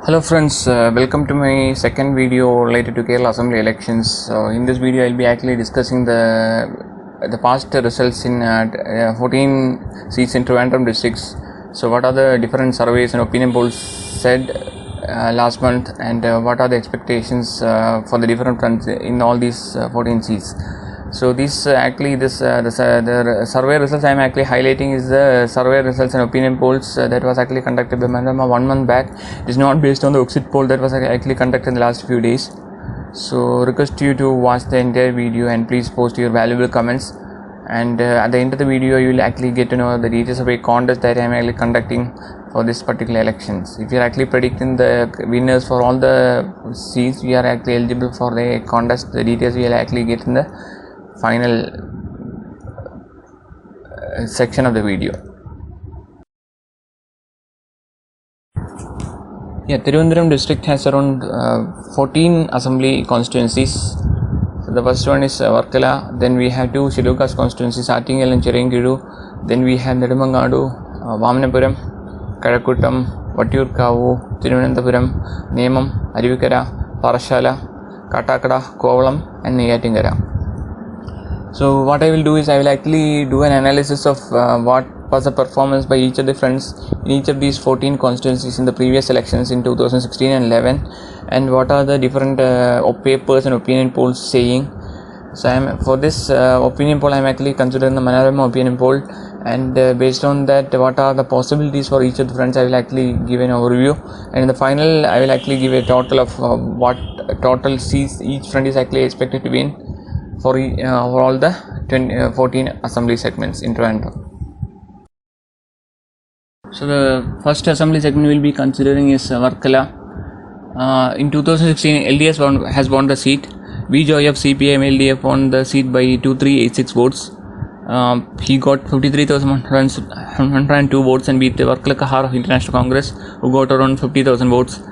Hello friends, welcome to my second video related to Kerala Assembly elections. In this video I will be actually discussing the past results in 14 seats in Trivandrum districts. So what are the different surveys and opinion polls said last month, and what are the expectations for the different fronts in all these 14 seats. So the survey results I am actually highlighting is the survey results and opinion polls that was actually conducted by Manorama 1 month back. It is not based on the exit poll that was actually conducted in the last few days. So request you to watch the entire video and please post your valuable comments. And at the end of the video you will actually get to know the details of a contest that I am actually conducting for this particular elections. If you are actually predicting the winners for all the seats, we are actually eligible for the contest. The details we will actually get in the final section of the video. Tirunelveli district has around 14 assembly constituencies. So the first one is Varkala, then we have two Shilukas constituencies, Attingal and Cherengidu, then we have Nedumangadu, Vamanapuram, Kadakuttam, Vattiyoorkavu, Thiruvananthapuram, Nemam, Aruvikara, Parashala, Kattakada, Kovalam and Neyyatingkara. So what I will do is I will actually do an analysis of what was the performance by each of the fronts in each of these 14 constituencies in the previous elections in 2016 and 11, and what are the different papers and opinion polls saying. So for this opinion poll I am actually considering the Manorama opinion poll, and based on that what are the possibilities for each of the fronts I will actually give an overview, and in the final I will actually give a total of what total seats each front is actually expected to win for all the 14 assembly segments in Trivandrum. So the first assembly segment we will be considering is Varkala. In 2016 LDS has won the seat. BJP CPIM LDF won the seat by 2386 votes. He got 53,102 votes and beat the Varkala Kahar of International Congress, who got around 50,000 votes.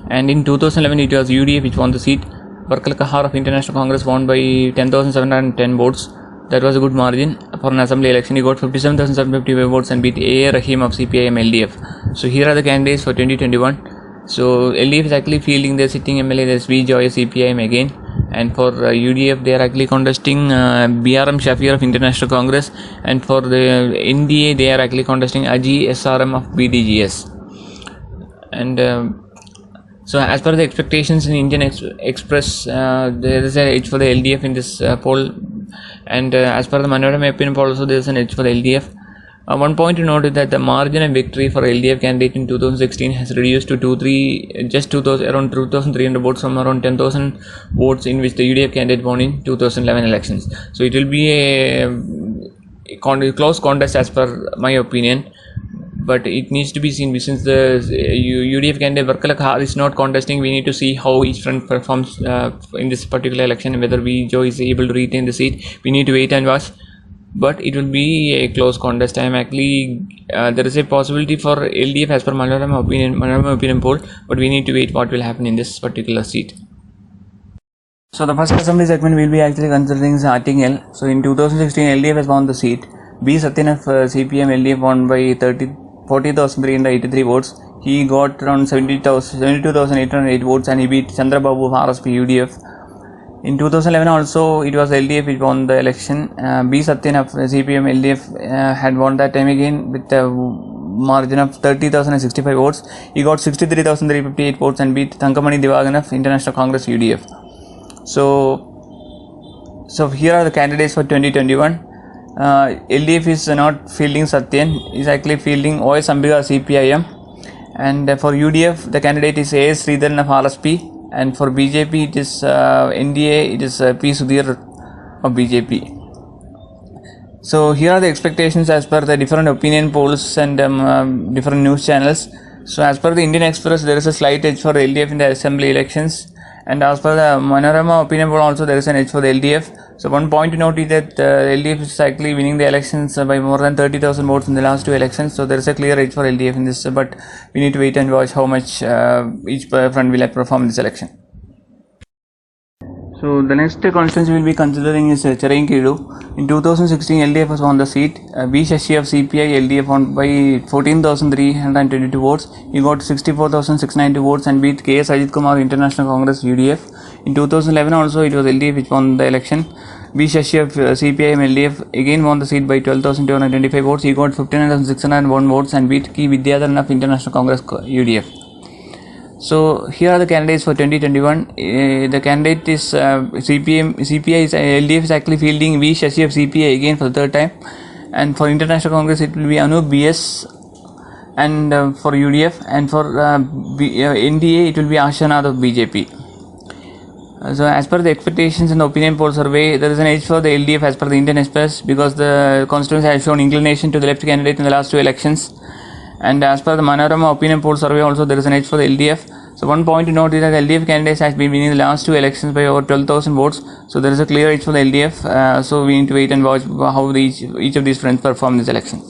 And in 2011 it was UDF which won the seat. Varkala Kahar of International Congress won by 10,710 votes. That was a good margin for an assembly election. He got 57,755 votes and beat A. Rahim of CPIM LDF. So here are the candidates for 2021. So LDF is actually fielding their sitting MLA, that's V. Joy CPIM again. And for UDF they are actually contesting BRM Shafir of International Congress. And for the NDA they are actually contesting Aji SRM of BDGS. And so as per the expectations in Indian Express, there is an edge for the LDF in this poll, and as per the Manorama opinion poll also there is an edge for the LDF. One point to note is that the margin of victory for LDF candidate in 2016 has reduced to around 2,300 votes from around 10,000 votes in which the UDF candidate won in 2011 elections. So it will be a close contest as per my opinion. But it needs to be seen, since the UDF candidate Varkala Kahar is not contesting. We need to see how each front performs in this particular election, whether Joe is able to retain the seat. We need to wait and watch, but it will be a close contest. I am actually there is a possibility for LDF as per Manorama opinion poll, but we need to wait what will happen in this particular seat. So the first assembly segment we will be actually considering is Attingal. So in 2016 LDF has won the seat. B. Satyan of CPM LDF won by 40,383 votes. He got around 72,808 votes and he beat Chandrababu of RSP UDF. In 2011 also it was LDF which won the election. B. Satyan of CPM LDF had won that time again with a margin of 30,065 votes. He got 63,358 votes and beat Thankamani Divagan of International Congress UDF. So here are the candidates for 2021. LDF is not fielding Satyan, is actually fielding OS Ambiga CPIM, and for UDF the candidate is A.S. Sridharan of RSP, and for BJP it is NDA, it is P. Sudhir of BJP. So here are the expectations as per the different opinion polls and different news channels. So as per the Indian Express there is a slight edge for LDF in the assembly elections, and as per the Manorama opinion poll also there is an edge for the LDF. So one point to note is that LDF is actually winning the elections by more than 30,000 votes in the last two elections. So there is a clear edge for LDF in this, but we need to wait and watch how much each front will perform in this election. So the next constituency we'll be considering is Cherainkidu. In 2016, LDF has won the seat. B. Shashi of CPI LDF won by 14,322 votes. He got 64,690 votes and beat K.S. Ajit Kumar International Congress UDF. In 2011 also it was LDF which won the election. B. Shashi of CPIM LDF again won the seat by 12,225 votes. He got 59,601 votes and beat K. Vidyadharan of International Congress UDF. So here are the candidates for 2021. The candidate is CPI is LDF is actually fielding V. Shashi of CPI again for the third time, and for International Congress it will be Anup BS, and for UDF, and for NDA it will be Ashanath of BJP. So as per the expectations in the opinion poll survey, there is an edge for the LDF as per the Indian Express because the constituency has shown inclination to the left candidate in the last two elections. And as per the Manorama opinion poll survey also there is an edge for the LDF. So one point to note is that the LDF candidate has been winning the last two elections by over 12,000 votes. So there is a clear edge for the LDF. So we need to wait and watch how each of these friends perform this election.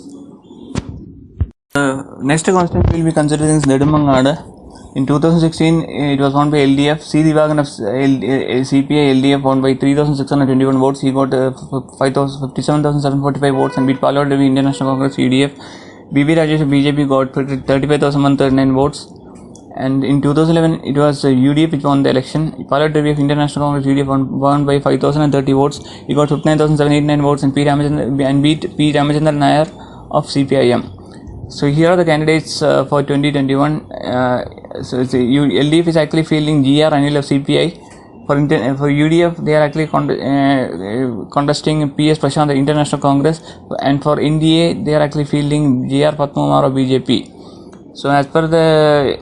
Next constituency we will be considering is Nedumangad. In 2016 it was won by LDF. C. Divagan of CPI LDF won by 3,621 votes. He got 57,745 votes and beat Palo Devi International Congress UDF. B.B. Rajesh of BJP got 35,139 votes, and in 2011 it was UDF which won the election. Palo Devi of International Congress UDF won by 5,030 votes. He got 59,789 votes and beat P. Ramachandran Nair of CPIM. So here are the candidates for 2021. LDF is actually fielding G.R. Anil of CPI. For UDF, they are actually contesting P.S. Prashant, the International Congress, and for NDA, they are actually fielding G.R. Padmkumar of BJP. So as per the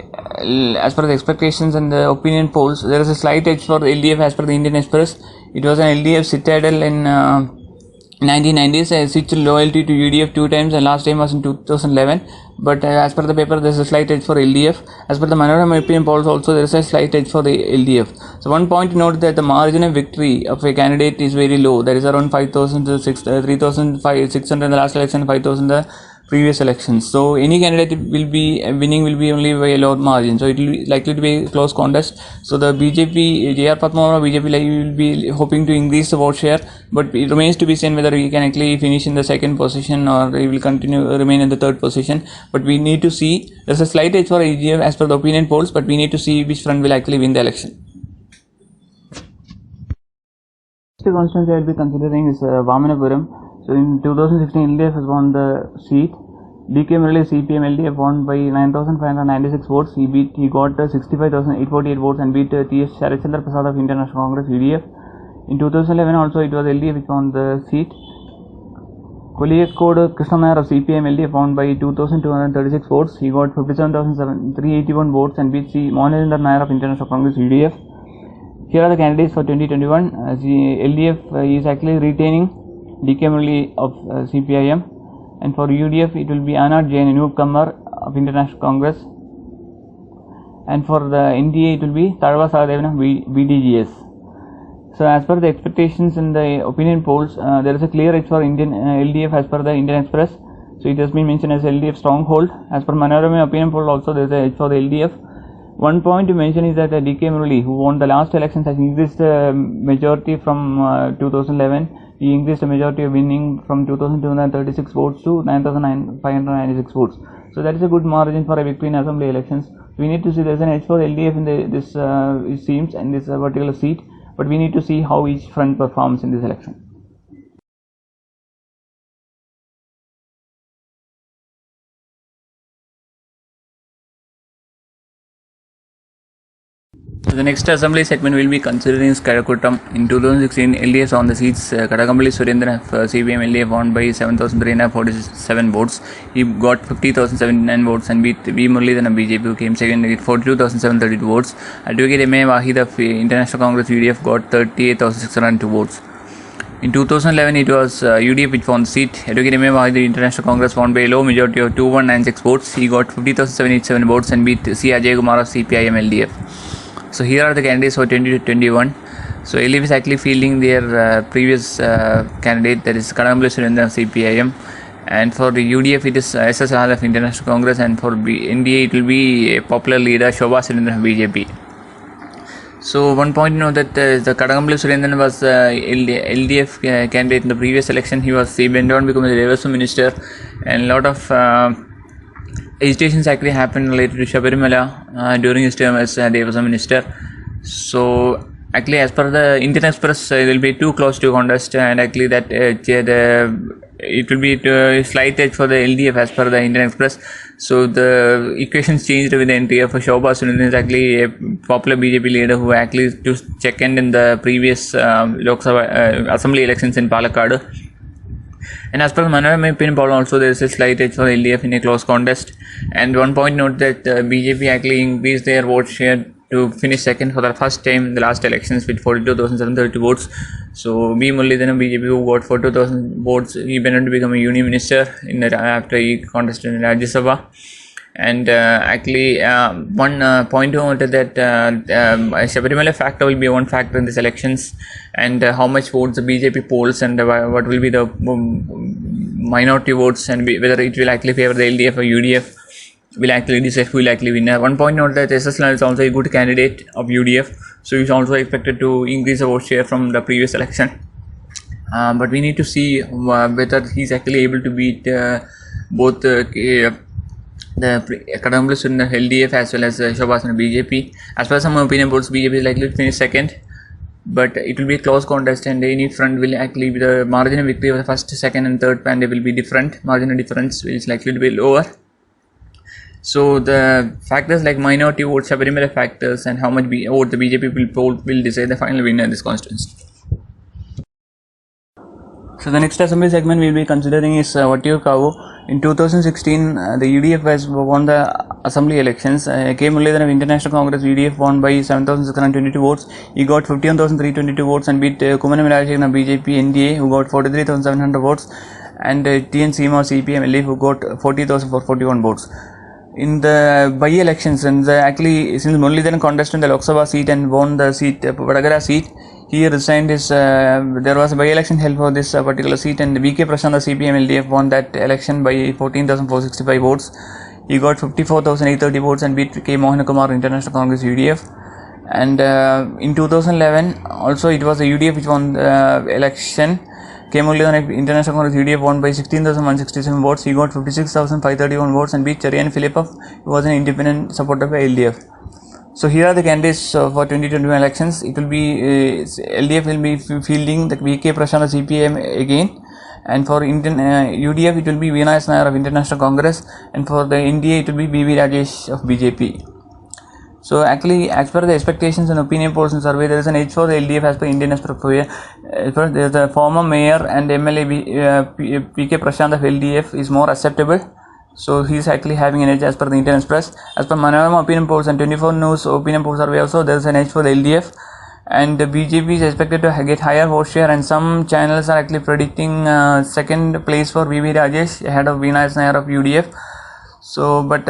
expectations and the opinion polls, there is a slight edge for LDF as per the Indian Express. It was an LDF citadel in 1990s. Switched loyalty to UDF two times, and last time was in 2011. But as per the paper, there is a slight edge for LDF. As per the Manorama opinion polls, also there is a slight edge for the LDF. So one point to note that the margin of victory of a candidate is very low. That is around 5,000 to 3,600 in the last election, 5,000 the previous elections. So any candidate will be only by a low margin. So it will be likely to be a close contest. So the BJP, J.R. Padmkumar BJP will be hoping to increase the vote share, but it remains to be seen whether he can actually finish in the second position or he will remain in the third position. But we need to see, there's a slight edge for AGF as per the opinion polls, but we need to see which front will actually win the election. Next constituency I will be considering is Vamanapuram. So in 2016, LDF has won the seat. D.K. Murali CPM LDF won by 9,596 votes. He got 65,848 votes and beat T.S. Sharachandra Prasad of International Congress UDF. In 2011 also it was LDF which won the seat. Koliyakode Krishna Nair of CPM LDF won by 2,236 votes. He got 57,381 votes and beat C. Mohanendra Nair of International Congress UDF. Here are the candidates for 2021. LDF is actually retaining D.K. Murali of CPIM, and for UDF it will be Anand Jain, Anup Kamar of International Congress, and for the NDA it will be Thalwa Sahadevan of BDGS. So as per the expectations in the opinion polls, there is a clear edge for Indian LDF as per the Indian Express. So it has been mentioned as LDF stronghold. As per Manorama opinion poll also there is a edge for the LDF. One point to mention is that D.K. Murali, who won the last elections, has increased majority from 2011. He increased the majority of winning from 2,236 votes to 9,596 votes. So that is a good margin for a victory in assembly elections. We need to see there is an edge for LDF in this it seems in this particular seat, but we need to see how each front performs in this election. So the next assembly segment will be considering Kadakuttam. In 2016, LDF on the seats. Kadakambali Surendran of CPM LDF won by 7,347 votes. He got 50,079 votes and beat V. Muralidharan of BJP, who came second with 42,732 votes. Advocate M.A. Wahid of International Congress UDF got 38,602 votes. In 2011, it was UDF which won the seat. Advocate M.A. Wahid, the International Congress, won by a low majority of 2,196 votes. He got 50,787 votes and beat C. Ajay Kumar of CPIM LDF. So here are the candidates for 2021. So LDF is actually fielding their previous candidate, that is Kadakambali Surendran of CPIM, and for the UDF it is S.S. Rahal of International Congress, and for NDA it will be a popular leader Shobha Surendran of BJP. So one point to note that the Kadagambli Surendran was LDF candidate in the previous election. He went on to become the Devasam minister, and a lot of hesitations actually happened related to Shabarimala during his term as Devasam minister. So actually, as per the Indian Express, it will be too close to contest, and actually that it will be a slight edge for the LDF as per the Indian Express. So the equations changed with the entry of Shobha Sunil, is actually a popular BJP leader who actually took second in the previous Lok Sabha assembly elections in Palakkad. And as per the Manorama opinion poll also, there is a slight edge for LDF in a close contest. And one point note that BJP actually increased their vote share to finish second for the first time in the last elections with 42,730 votes. So B. Muralidharan BJP, who got 42,000 votes, he went on to become a union minister after he contested in Rajya Sabha. And actually one point to note that Shabarimala factor will be one factor in these elections, and how much votes the BJP polls, and what will be the minority votes, and whether it will actually favor the LDF or UDF will actually decide who will actually win. One point note that SS Lal is also a good candidate of UDF, so he's also expected to increase the vote share from the previous election. But we need to see whether he's actually able to beat both the Kadagambli Surendran LDF as well as Shobha Sunil BJP. As per some opinion polls, BJP is likely to finish second, but it will be a close contest, and any front will actually be the margin of victory of the first, second and third candidate will be different. Margin of difference is likely to be lower. So the factors like minority votes, Shabarimala factors, and how much vote the BJP will decide the final winner in this constituency. So the next assembly segment we'll be considering is Vattiyoorkavu. In 2016, the UDF has won the assembly elections. K. Muralidharan of International Congress UDF won by 7,622 votes. He got 51,322 votes and beat Kumaram Rajasekharan of BJP NDA, who got 43,700 votes, and TN Seema of CPM LF, who got 40,441 votes. In the by-elections, and actually since Muralidharan contested in the Lok Sabha seat and won the seat, Vadagara seat, he resigned his, there was a by-election held for this particular seat, and VK Prashant of CPM LDF won that election by 14,465 votes. He got 54,830 votes and beat K. Mohan Kumar International Congress UDF. And in 2011, also it was the UDF which won the election. K. Muralidharan International Congress UDF won by 16,167 votes. He got 56,531 votes and beat Cherian Philipov, who was an independent supporter by LDF. So here are the candidates for 2021 elections. It will be LDF will be fielding the VK Prashant of CPM again, and for Indian UDF it will be Veena S. Nair of International Congress, and for the NDA it will be B.V. Rajesh of BJP. So actually, as per the expectations and opinion polls and survey, there is an edge for the LDF as per Indian Express. There is a former mayor and MLA PK Prashant of LDF is more acceptable. So he is actually having an edge as per the Indian Express. As per Manorama opinion polls and 24 News opinion poll survey also, there is an edge for the LDF, and the BJP is expected to get higher vote share, and some channels are actually predicting second place for V.V. Rajesh ahead of Veena S. Nair of UDF. So but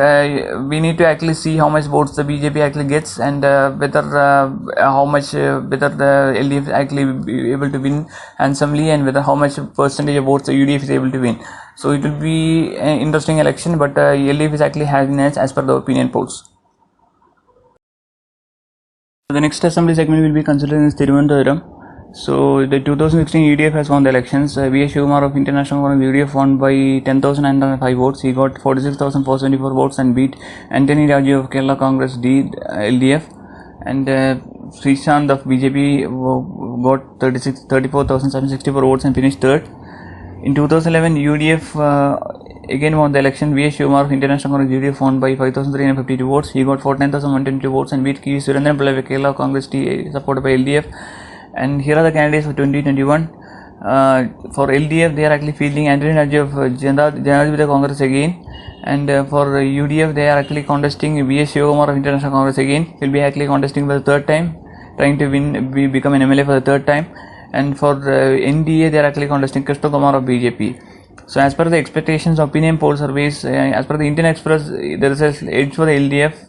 we need to actually see how much votes the BJP actually gets, and whether how much whether the LDF actually be able to win handsomely, and whether how much percentage of votes the UDF is able to win. So it will be an interesting election, but LDF is actually having an edge as per the opinion polls. The next assembly segment will be considered in Thiruvananthapuram. So the 2016 UDF has won the elections. V.S. Shivakumar of International Congress UDF won by 10,905 votes. He got 46,474 votes and beat Anthony Raju of Kerala Congress LDF. And Srishant of BJP got 34,764 votes and finished third. In 2011, UDF again won the election. V.S. Shivakumar of International Congress UDF won by 5,352 votes. He got 49,122 votes and beat K. Surendran Pillai of Kerala Congress supported by LDF. And here are the candidates for 2021. For LDF, they are actually fielding Anthony Raju of Janadipatha Congress again. And for UDF, they are actually contesting V.S. Shivakumar of International Congress again. Will be actually contesting for the third time, trying to become an MLA for the third time. And for NDA, they are actually contesting Krishna Kumar of BJP. So as per the expectations, opinion poll surveys, as per the Indian Express, there is an edge for the LDF.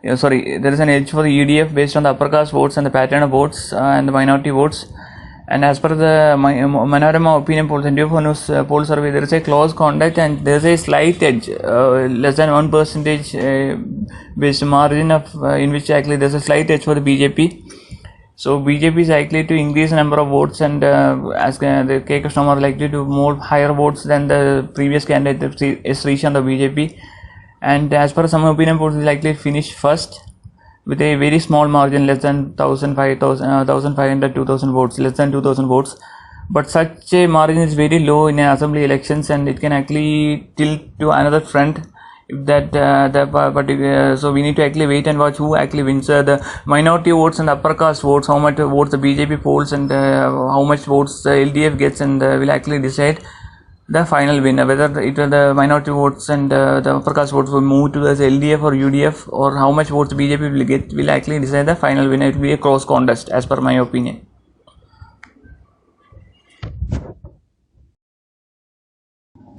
There is an edge for the UDF based on the upper caste votes and the pattern of votes and the minority votes. And as per the Manorama opinion polls and 24 News poll survey, there is a close contact and there is a slight edge, less than 1% based margin of in which actually there is a slight edge for the BJP. So BJP is likely to increase the number of votes, and as the K. Krishnamurthy are likely to more higher votes than the previous candidate S. Srishant of BJP. And as per some opinion polls, is likely to finish first with a very small margin, less than 1,500, 2,000 votes, less than 2,000 votes. But such a margin is very low in assembly elections, and it can actually tilt to another front if that so we need to actually wait and watch who actually wins the minority votes and upper caste votes, how much votes the BJP polls, and how much votes the LDF gets, and will actually decide the final winner, whether the minority votes and the upper caste votes will move to the LDF or UDF, or how much votes BJP will get will actually decide the final winner. It will be a close contest as per my opinion.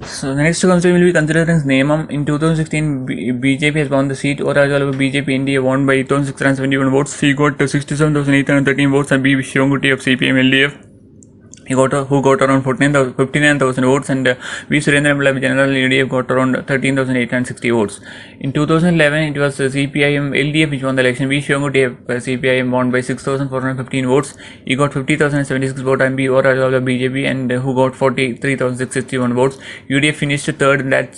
So the next constituency will be considering Nemam. In 2016, BJP has won the seat. Overall, BJP India won by 8,671 votes. He got 67,813 votes, and B. Shivanguti of CPM LDF who got around 59,000 votes, and V. Surendra Malla General UDF got around 13,860 votes. In 2011, it was CPIM LDF which won the election. V. Shivanguti of CPIM won by 6,415 votes. He got 50,076 votes, and B. Overall of BJP, and who got 43,661 votes. UDF finished third in that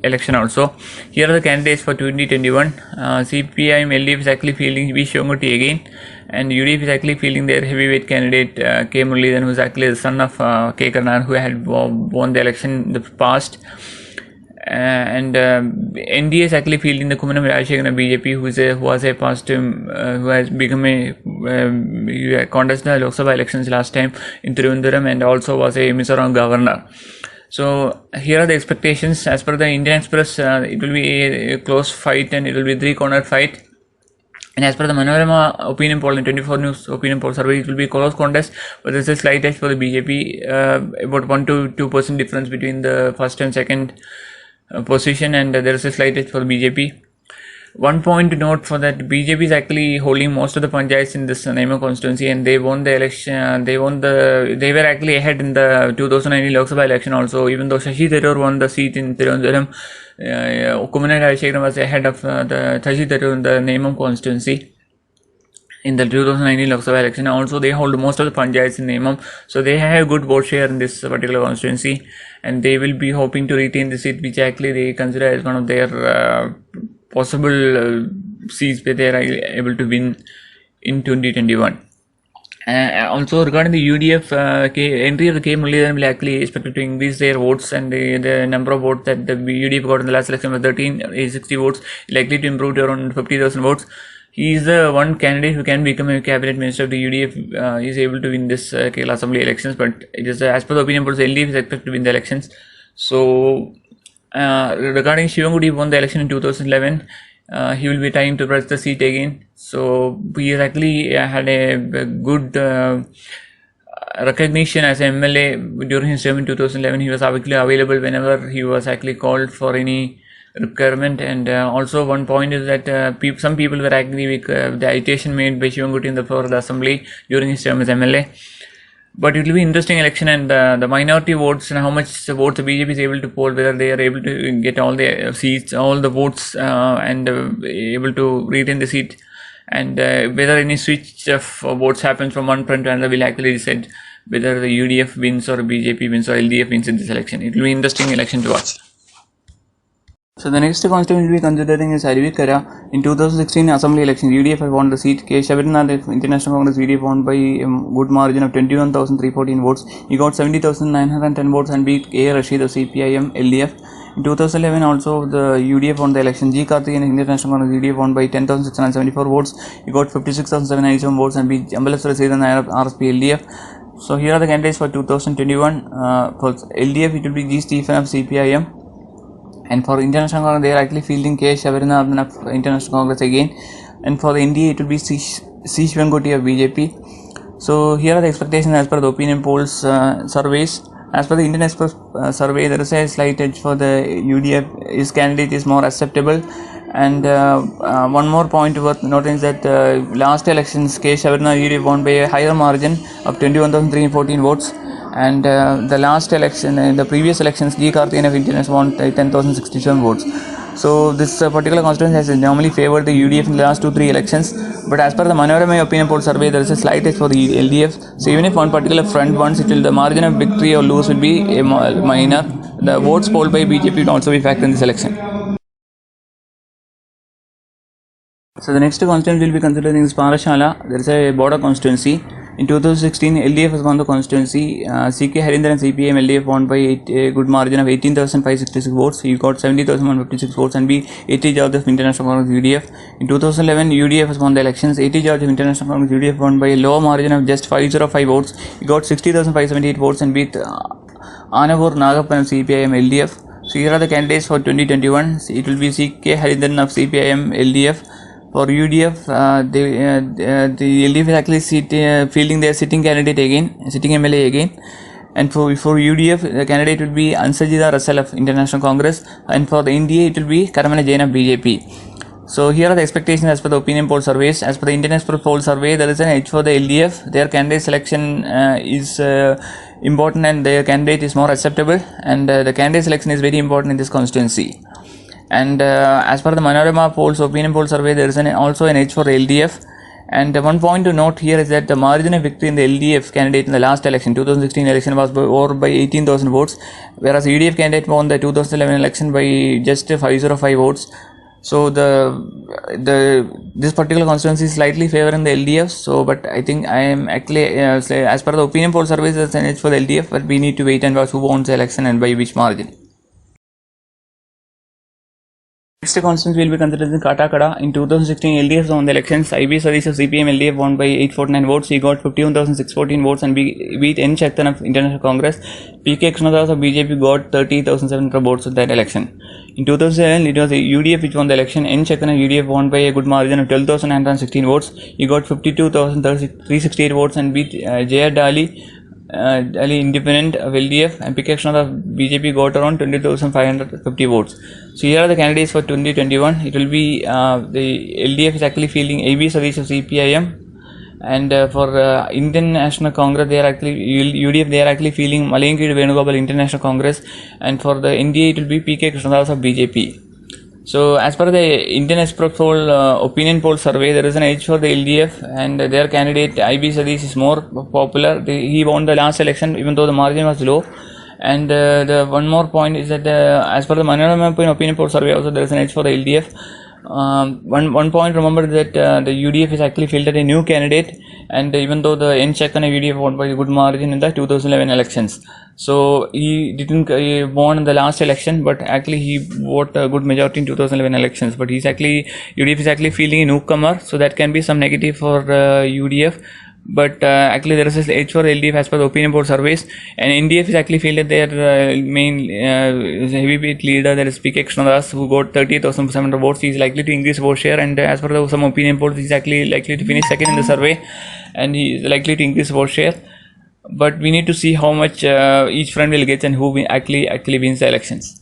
election also. Here are the candidates for 2021. CPIM LDF is actually fielding V. Shivanguti again, and UDF is actually fielding their heavyweight candidate K. Muralidharan, who is actually the son of K. Karunanidhi, who had won the election in the past. And NDA is actually fielding the Kumanam Rajashekharan of BJP, who was a past who has become a contested Lok Sabha elections last time in Trivandrum, and also was a Mizoram governor. So here are the expectations. As per the Indian Express, it will be a close fight, and it will be a three-corner fight. And as per the Manorama opinion poll and 24 News opinion poll survey, it will be a close contest, but there is a slight edge for the BJP, about 1 to 2% difference between the first and second position, and there is a slight edge for the BJP. One point to note for that, BJP is actually holding most of the panchayats in this Nemam constituency, and they won the election. They were actually ahead in the 2019 Lok Sabha election also. Even though Shashi Tharoor won the seat in Tirunelveli, Kumanam Rajashekharan was ahead of the Shashi Tharoor in the Nemam constituency in the 2019 Lok Sabha election. Also, they hold most of the panchayats in Nemam, so they have a good vote share in this particular constituency, and they will be hoping to retain the seat, which actually they consider as one of their possible seats where they are able to win in 2021. Also regarding the UDF entry of the K. Muralidharan will actually expected to increase their votes, and the number of votes that the UDF got in the last election was 13,860 votes, likely to improve to around 50,000 votes. He is the one candidate who can become a cabinet minister of the UDF. He is able to win this Kerala Assembly elections, but it is as per the opinion polls, LDF is expected to win the elections. So regarding Shivanguti, won the election in 2011. He will be trying to press the seat again. So he has actually had a good recognition as an MLA during his term in 2011. He was actually available whenever he was actually called for any requirement. And also one point is that some people were actually the agitation made by Shivanguti for the assembly during his term as MLA. But it will be interesting election, and the minority votes and how much votes the BJP is able to poll, whether they are able to get all the seats, all the votes, and able to retain the seat, and whether any switch of votes happens from one front to another will actually decide whether the UDF wins or BJP wins or LDF wins in this election. It will be interesting election to watch. So the next constituency we considering is Arivikara. In 2016 Assembly election, UDF had won the seat. K. Shabarinath, International Congress UDF, won by a good margin of 21,314 votes. He got 70,910 votes and beat A. Rashid of CPIM LDF. In 2011 also the UDF won the election. G. Karthikeyan, International Congress UDF, won by 10,674 votes. He got 56,797 votes and beat Ambalaswara Sridharan Nair of RSP LDF. So here are the candidates for 2021. For LDF it will be G. Stephen of CPIM. And for International Congress, they are actually fielding K. Shabarinath of International Congress again. And for the NDA, it will be C. Shivanguti of BJP. So here are the expectations as per the opinion polls surveys. As per the Indian Express survey, there is a slight edge for the UDF. His candidate is more acceptable. And one more point worth noting is that last elections, K. Shabarinath UDF won by a higher margin of 21,314 votes. And the last election, in the previous elections, G. Karthikeyan of Indian won 10,067 votes. So this particular constituency has normally favored the UDF in the last 2-3 elections, but as per the Manorama opinion poll survey, there is a slight edge for the LDF. So even if one particular front wins, the margin of victory or lose will be a minor. The votes polled by BJP will also be factored in this election. So the next constituency will be considered in Parashala. There is a border constituency. In 2016, LDF has won the constituency. CK Harinder and CPM LDF won by a good margin of 18,566 votes. He got 70,156 votes and be 80 George of International Congress UDF. In 2011, UDF has won the elections. 80 George of International Congress UDF won by a low margin of just 505 votes. He got 60,578 votes and beat Anavur Nagappan of CPIM LDF. So here are the candidates for 2021. It will be CK Harinder of CPIM LDF. For UDF, the LDF is actually fielding their sitting candidate again, sitting MLA again. And for UDF, the candidate will be Ansajida Russell of International Congress. And for the NDA, it will be Karamana Jain of BJP. So here are the expectations as per the opinion poll surveys. As per the Indian Express poll survey, there is an edge for the LDF. Their candidate selection is important and their candidate is more acceptable. And the candidate selection is very important in this constituency. And as per the Manorama polls, opinion poll survey, there is also an edge for the LDF. And one point to note here is that the margin of victory in the LDF candidate in the last election, 2016 election, was over by 18,000 votes, whereas the UDF candidate won the 2011 election by just 505 votes. So this particular constituency is slightly favoring the LDF. So, but I think I am actually as per the opinion poll surveys, there's an edge for the LDF, but we need to wait and watch who wins the election and by which margin. Next constituency will be considered in Katakada. In 2016, LDF won the elections. IB Sadish of CPM LDF won by 849 votes. He got 51,614 votes and beat N. Shaktan of International Congress. PK Krishnadas of BJP got 30,700 votes at that election. In 2007, it was UDF which won the election. N. Shaktan of UDF won by a good margin of 12,916 votes. He got 52,368 votes and beat Jaya Dali independent of LDF, and PK Krishnadas of BJP got around 20,550 votes. So here are the candidates for 2021. It will be the LDF is actually fielding AB Sadish of CPIM, and for Indian National Congress, they are actually UDF. They are actually fielding Malayankiri Venugopal International Congress, and for the NDA, it will be PK Krishnadas of BJP. So as per the Indian Express poll opinion poll survey, there is an edge for the LDF, and their candidate IB Sadish is more popular. He won the last election even though the margin was low. And the one more point is that as per the Manorama opinion poll survey, also there is an edge for the LDF. One point, remember that the UDF is actually fielded a new candidate, and even though the N. Shaktan UDF won by a good margin in the 2011 elections, so he didn't won in the last election, but actually he voted a good majority in 2011 elections. But UDF is actually fielding a newcomer, so that can be some negative for UDF. But actually there is an edge for LDF as per the opinion poll surveys, and NDF is actually fielded their main heavyweight leader, that is PK Krishnadas, who got 30,700 votes. He is likely to increase vote share, and as per some opinion polls, he is actually likely to finish second in the survey, and he is likely to increase vote share. But we need to see how much each front will get and who actually wins the elections.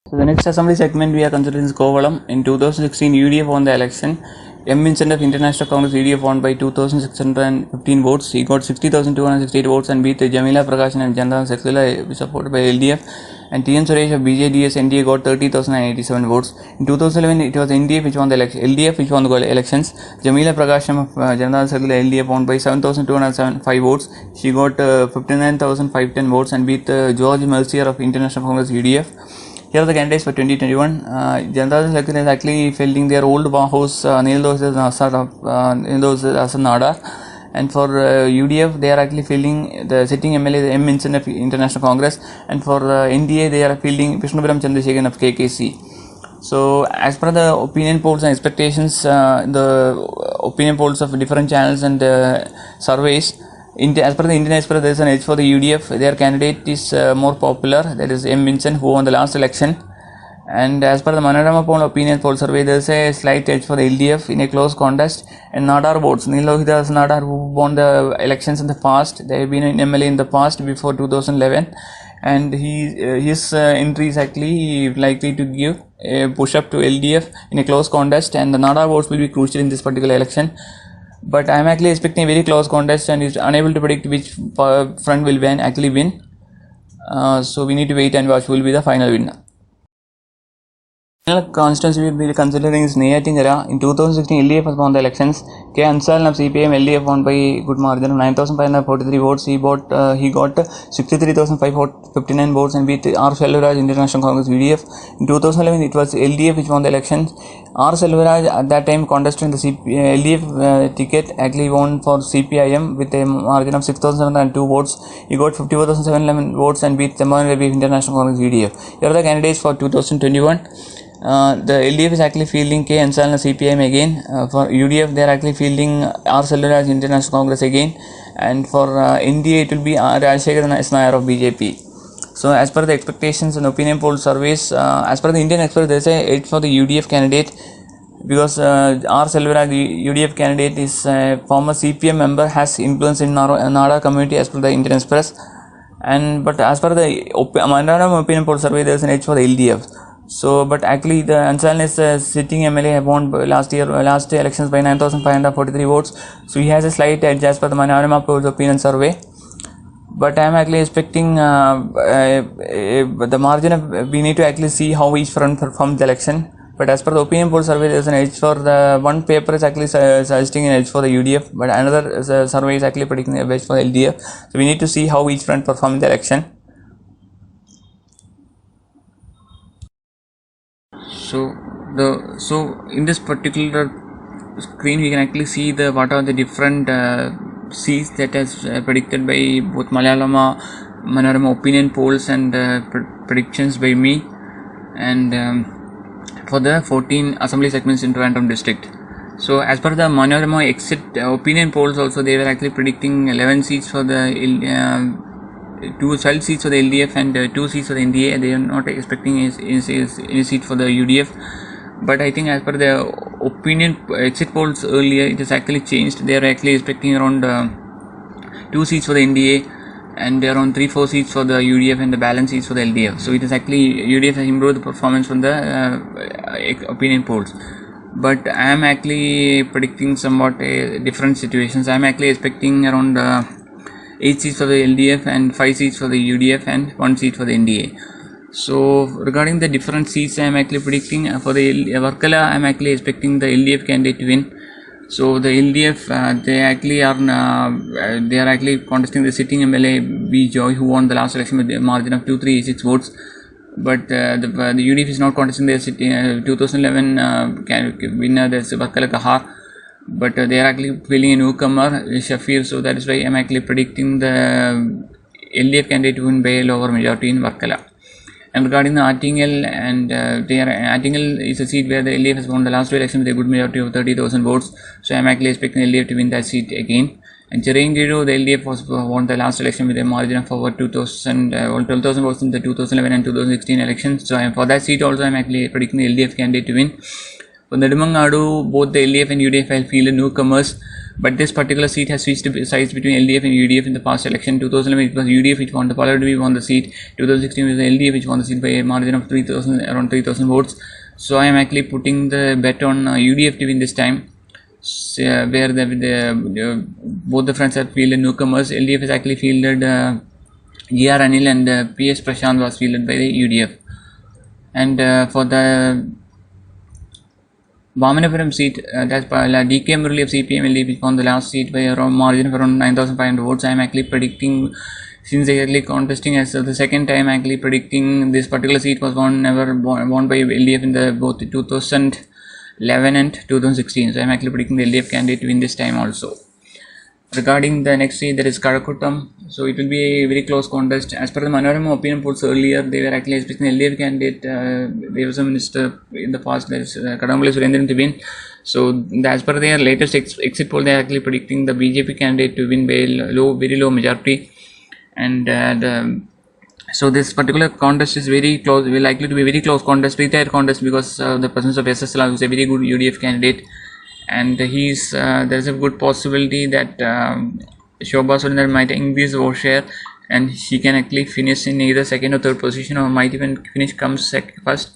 So the next assembly segment we are considering is Kovalam. In 2016, UDF won the election. M. Vincent of International Congress UDF won by 2,615 votes. He got 60,268 votes and beat Jamila Prakashan and Jandan Sekula, supported by LDF. And T. N. Suresh of BJDS NDA got 30,087 votes. In 2011, it was NDF which won the election. LDF which won the elections. Jamila Prakasham of Jandan Sekula LDF won by 7,205 votes. She got 59,510 votes and beat George Mercier of International Congress UDF. Here are the candidates for 2021. Janata Dal is actually fielding their old host Neeldos Hasan Nadar, and for UDF they are actually fielding the sitting MLA M. Vincent of International Congress, and for NDA they are fielding Vishnupuram Chandrasekharan of KKC. So as per the opinion polls and expectations, the opinion polls of different channels and surveys, as per the Indian Express, there is an edge for the UDF. Their candidate is more popular, that is M. Vincent, who won the last election. And as per the Manorama poll opinion poll survey, there is a slight edge for the LDF in a close contest. And Nadar votes. Neelohidas Nadar, who won the elections in the past, they have been an MLA in the past before 2011. And his entry is actually likely to give a push up to LDF in a close contest. And the Nadar votes will be crucial in this particular election. But I am actually expecting a very close contest and is unable to predict which front will win. So we need to wait and watch who will be the final winner. constituency we will be considering is Neyatingara. In 2016, LDF has won the elections. K. Ansalan of CPM, LDF won by good margin of 9,543 votes. He got 63,559 votes and beat R. Selvaraj, International Congress, UDF. In 2011, it was LDF which won the elections. R. Selvaraj at that time contested in the LDF ticket, actually won for CPIM with a margin of 6,702 votes. He got 54,711 votes and beat Temman Ravi of International Congress, UDF. Here are the candidates for 2021. The LDF is actually fielding K. Ansalan CPIM again. For UDF, they are actually fielding R. Selvaraj International Congress again. And for NDA, it will be Rajshekhar S. Nair of BJP. So, as per the expectations and opinion poll surveys, as per the Indian Express, there is a edge for the UDF candidate because R. Selvaraj, the UDF candidate, is a former CPM member, has influence in Nada community as per the Indian Express. But as per the Mandaram opinion poll survey, there is an edge for the LDF. So, but actually, the Ansalan is sitting MLA, have won last elections by 9,543 votes. So, he has a slight edge as per the Manorama Poll's opinion survey. But I am actually expecting the margin of, we need to actually see how each front performs the election. But as per the opinion poll survey, there is an edge for the one paper is actually suggesting an edge for the UDF, but another survey is actually predicting a edge for the LDF. So, we need to see how each front performs the election. So in this particular screen, we can actually see what are the different seats that is predicted by both Malayalama, Manorama opinion polls and predictions by me, and for the 14 assembly segments in Trivandrum district. So as per the Manorama exit opinion polls also, they were actually predicting 11 seats for the 12 seats for the LDF and 2 seats for the NDA. They are not expecting any seat for the UDF. But I think as per the opinion exit polls earlier, it has actually changed. They are actually expecting around 2 seats for the NDA and around 3-4 seats for the UDF and the balance seats for the LDF. So it is actually UDF has improved the performance from the opinion polls. But I am actually predicting somewhat different situations. I am actually expecting around 8 seats for the LDF and 5 seats for the UDF and 1 seat for the NDA. So regarding the different seats, I am actually predicting for the Varkala, I am actually expecting the LDF candidate to win. So the LDF, they are actually contesting the sitting MLA B. Joy, who won the last election with a margin of 2386 votes. But the UDF is not contesting the 2011 winner, that's Varkala Kahar. But they are actually filling a newcomer, Shafir. So that is why I am actually predicting the LDF candidate to win by a lower majority in Varkala. And regarding the Attingal, Attingal is a seat where the LDF has won the last 2 elections with a good majority of 30,000 votes. So I am actually expecting the LDF to win that seat again. And Cherengiro, the LDF won the last election with a margin of over 12,000 votes in the 2011 and 2016 elections. So for that seat also I am actually predicting the LDF candidate to win. For Nedumangadu, both the LDF and UDF have fielded newcomers, but this particular seat has switched sides between LDF and UDF in the past election. 2011 it was UDF which won, the Pallavi won the seat. 2016 it was the LDF which won the seat by a margin of around 3,000 votes. So I am actually putting the bet on UDF to win this time, where both the fronts have fielded newcomers. LDF has actually fielded GR Anil and PS Prashant was fielded by the UDF. And for the Vamanapuram seat, that's DK Murali of CPM LDF won the last seat by a margin of around 9,500 votes. I am actually predicting, since they are actually contesting as the second time, actually predicting this particular seat was won by LDF in both 2011 and 2016. So I am actually predicting the LDF candidate to win this time also. Regarding the next seat, that is Karakutam. So it will be a very close contest. As per the Manorama opinion polls earlier, they were actually expecting the LDF candidate, there was a minister in the past, that is Kadambally Surendran, to win. So as per their latest exit poll, they are actually predicting the BJP candidate to win by very low majority. And so this particular contest is very close, likely to be very close contest, three-tier contest, because the presence of SSL, who is a very good UDF candidate. And there is a good possibility that Shobha Surendran might increase vote share, and she can actually finish in either second or third position, or might even finish first.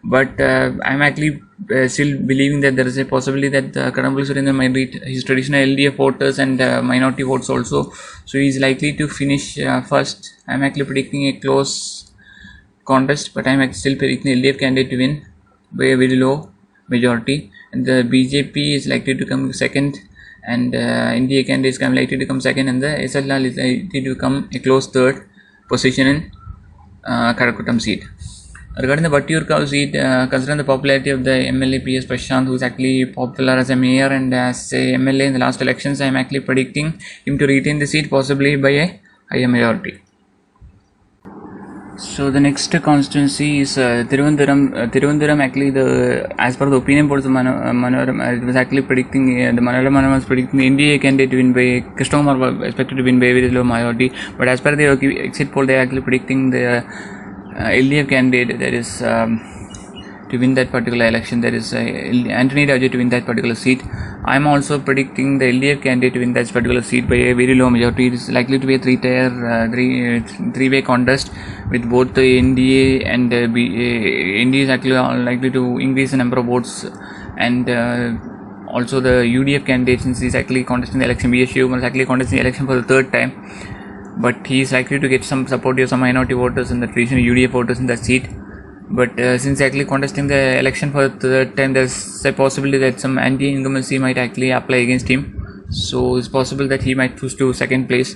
But I'm actually still believing that there is a possibility that Kadambally Surendran might beat his traditional LDF voters and minority votes also. So he is likely to finish first. I'm actually predicting a close contest, but I'm still predicting the LDF candidate to win. by a very low majority, and the BJP is likely to come second, and NDA candidate is likely to come second, and the SLR is likely to come a close third position in Karakotam seat. Regarding the Vattiyoorkavu seat, considering the popularity of the MLA PS Prashant, who is actually popular as a mayor and as a MLA in the last elections, I am actually predicting him to retain the seat possibly by a higher majority. So the next constituency is Tirunelveli. Tirunelveli actually, as per the opinion polls, Manoram it was actually predicting the Manoram was predicting the NDA candidate to win by Krishna Kumar was expected to win by a very low majority, but as per the exit poll, they are actually predicting the LDF candidate, that is to win that particular election, that is Anthony Raju to win that particular seat. I am also predicting the LDF candidate to win that particular seat by a very low majority. It is likely to be a three-way contest with both the NDA and NDA is actually likely to increase the number of votes, and also the UDF candidate, since he is actually contesting the election, B.S. Shivakumar is actually contesting the election for the third time, but he is likely to get some support of some minority voters and the traditional UDF voters in that seat. But since actually contesting the election for the third time, there's a possibility that some anti-incumbency might actually apply against him. So it's possible that he might choose to second place.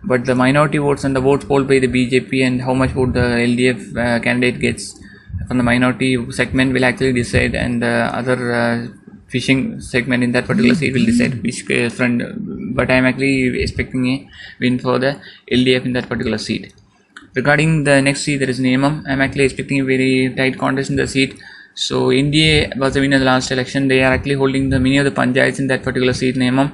But the minority votes and the votes polled by the BJP and how much vote the LDF candidate gets from the minority segment will actually decide, and the other fishing segment in that particular seat will decide which front. But I am actually expecting a win for the LDF in that particular seat. Regarding the next seat, there is Nemam. I am actually expecting a very tight contest in the seat. So NDA was the winner in the last election. They are actually holding the many of the panchayats in that particular seat, Nemam,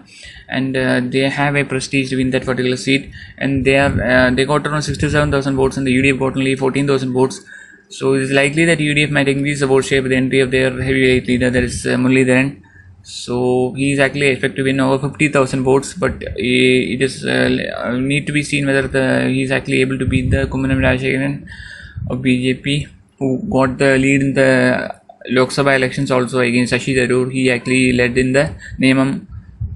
and they have a prestige to win that particular seat. And they got around 67,000 votes, and the UDF got only 14,000 votes. So it is likely that UDF might increase the vote share with the entry of their heavyweight leader, that is Muralidharan. So he is actually expected to win over 50,000 votes, but it is need to be seen whether he is actually able to beat the Kummanam Rajashekharan of BJP, who got the lead in the Lok Sabha elections also against Shashi Tharoor. He actually led in the Nemam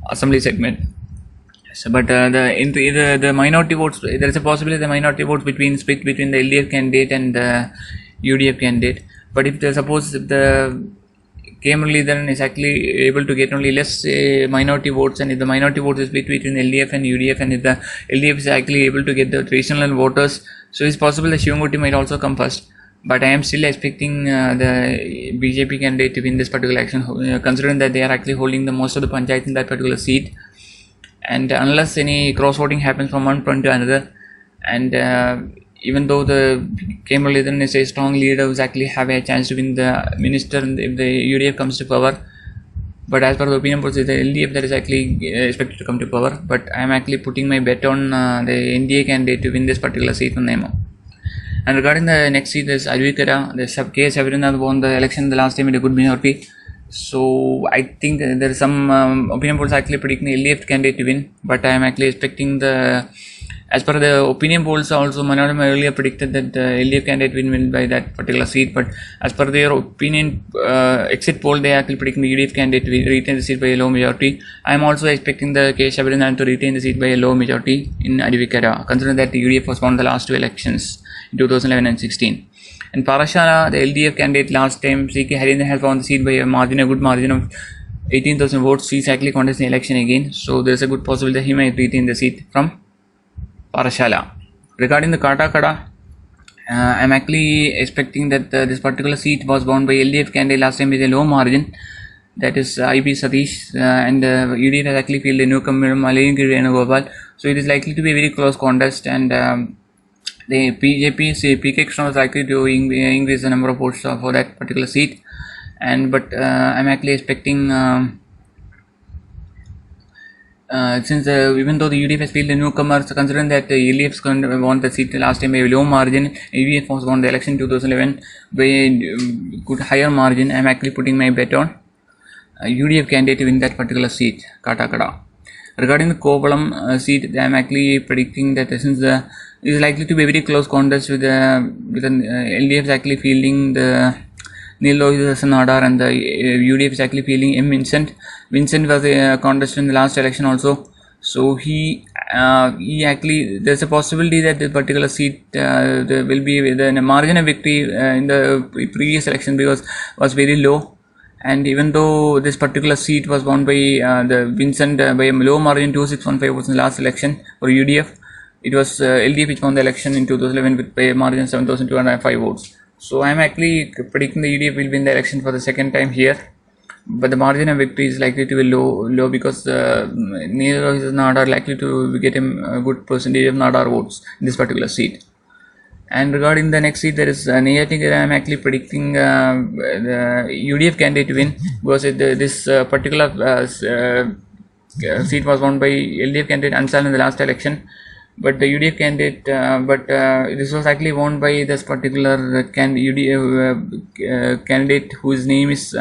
assembly segment. So, but the minority votes, there is a possibility the minority votes split between the LDF candidate and the UDF candidate. But if the K. Muralidharan is actually able to get only less minority votes, and if the minority votes is split between LDF and UDF, and if the LDF is actually able to get the traditional voters, so it's possible that Shivankoti might also come first. But I am still expecting the BJP candidate to win this particular election, considering that they are actually holding the most of the panchayats in that particular seat, and unless any cross voting happens from one front to another, and even though the K. Muralidharan is a strong leader who's actually have a chance to win the minister if the UDF comes to power, but as per the opinion polls, it's the LDF that is actually expected to come to power. But I am actually putting my bet on the NDA candidate to win this particular seat from Nemam. And regarding the next seat, there's Aruvekara. The K. Savarinath won the election the last time with a good minority. So I think there is some opinion polls actually predicting the LDF candidate to win, but I am actually expecting as per the opinion polls also, Manoram earlier predicted that the LDF candidate will win by that particular seat, but as per their opinion exit poll, they are actually predicting the UDF candidate to retain the seat by a low majority. I am also expecting the K. Savarinath to retain the seat by a low majority in Aruvekara, considering that the UDF was won the last two elections in 2011 and 16. In Parashala, the LDF candidate last time, C.K. Harindran has won the seat by a good margin of 18,000 votes. He is actually contesting the election again, so there is a good possibility that he might retain the seat from Parashala. Regarding the Katakada, I am actually expecting that this particular seat was won by LDF candidate last time with a low margin, that is I.B. Satish, and UDF has actually fielded a newcomer Malayangiri Venugopal, so it is likely to be a very close contest, and the BJP's P.K. Krishna was likely to increase the number of votes for that particular seat, but I am actually expecting since even though the UDF has fielded newcomers, considering that the LDF won the seat last time by a low margin, UDF was won the election in 2011 by a good higher margin, I am actually putting my bet on UDF candidate to win that particular seat, Katakada. Regarding the Kovalam seat, I am actually predicting that since it is likely to be a very close contest with LDF is actually fielding the Neil Nadar, and the UDF is actually fielding M. Vincent. Vincent was a contestant in the last election also, so he he actually, there's a possibility that this particular seat there will be the margin of victory in the previous election because was very low, and even though this particular seat was won by the Vincent by a low margin 2615 votes in the last election for UDF, it was LDF which won the election in 2011 by a margin of 7205 votes. So I am actually predicting the UDF will win the election for the second time here, but the margin of victory is likely to be low because neither of his Nadar likely to get him a good percentage of Nadar votes in this particular seat. And regarding the next seat, there is I think I am actually predicting the UDF candidate to win because this particular seat was won by LDF candidate Ansal in the last election. But the UDF candidate, this was actually won by this particular candidate whose name is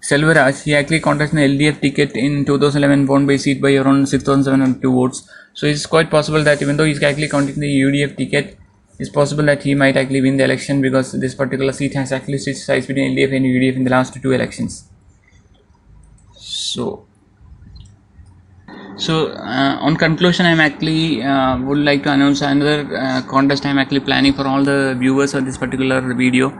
Selvaraj. He actually contested an LDF ticket in 2011, won by seat by around 6,702 votes. So it's quite possible that even though he's actually contesting the UDF ticket, it's possible that he might actually win the election because this particular seat has actually switched sides between LDF and UDF in the last two elections. So on conclusion, I'm actually would like to announce another contest I'm actually planning for all the viewers of this particular video.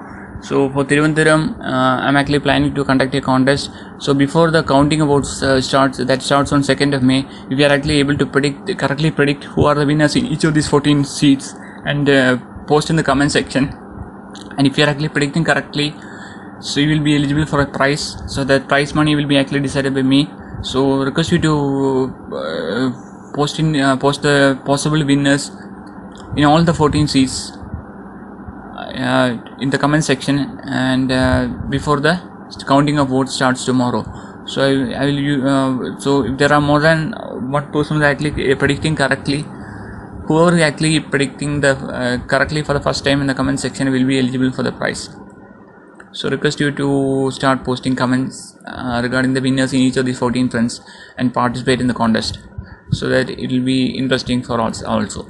So for Thiruvananthapuram, I'm actually planning to conduct a contest. So before the counting of votes starts on 2nd of May, if you are actually able to correctly predict who are the winners in each of these 14 seats and post in the comment section. And if you are actually predicting correctly, so you will be eligible for a prize. So that prize money will be actually decided by me. So request you to post the possible winners in all the 14 seats in the comment section, and before the counting of votes starts tomorrow. So I will so if there are more than one person actually predicting correctly, whoever is actually predicting the correctly for the first time in the comment section will be eligible for the prize. So request you to start posting comments regarding the winners in each of these 14 friends and participate in the contest so that it will be interesting for us also.